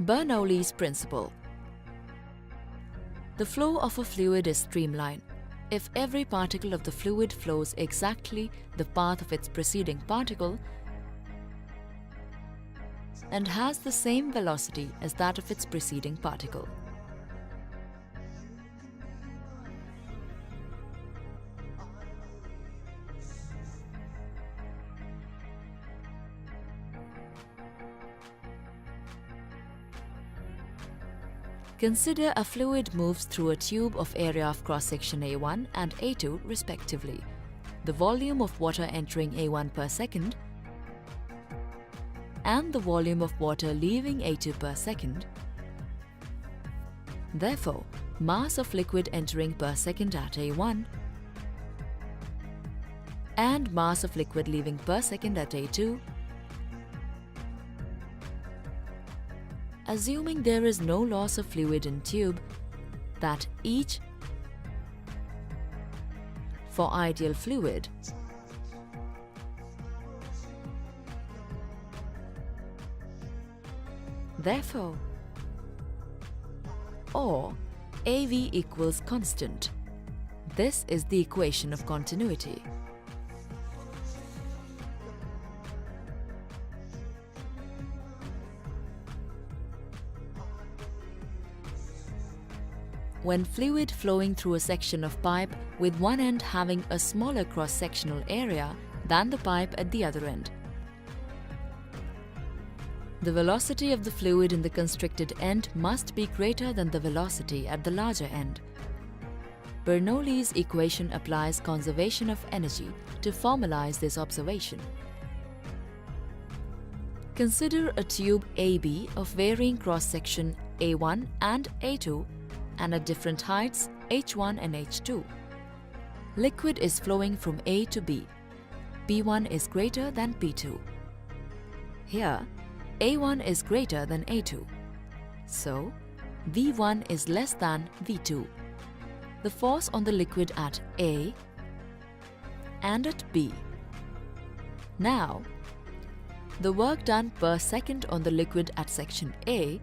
Bernoulli's principle. The flow of a fluid is streamlined if every particle of the fluid flows exactly the path of its preceding particle and has the same velocity as that of its preceding particle. Consider a fluid moves through a tube of area of cross-section A1 and A2 respectively. The volume of water entering A1 per second and the volume of water leaving A2 per second. Therefore, mass of liquid entering per second at A1 and mass of liquid leaving per second at A2. Assuming there is no loss of fluid in tube, that each for ideal fluid therefore, or AV equals constant. This is the equation of continuity. When fluid flowing through a section of pipe with one end having a smaller cross-sectional area than the pipe at the other end. The velocity of the fluid in the constricted end must be greater than the velocity at the larger end. Bernoulli's equation applies conservation of energy to formalize this observation. Consider a tube AB of varying cross-section A1 and A2 and at different heights H1 and H2. Liquid is flowing from A to B. P1 is greater than P2. Here, A1 is greater than A2. So, V1 is less than V2. The force on the liquid at A and at B. Now, the work done per second on the liquid at section A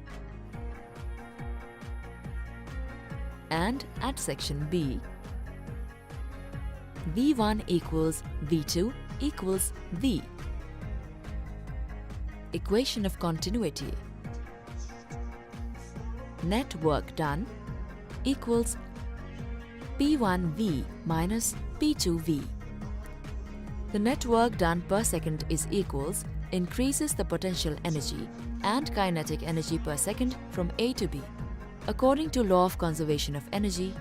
and at section B, V1 equals V2 equals V. Equation of continuity. Net work done equals P1V minus P2V. The net work done per second is equals increases the potential energy and kinetic energy per second from A to B. According to law of conservation of energy,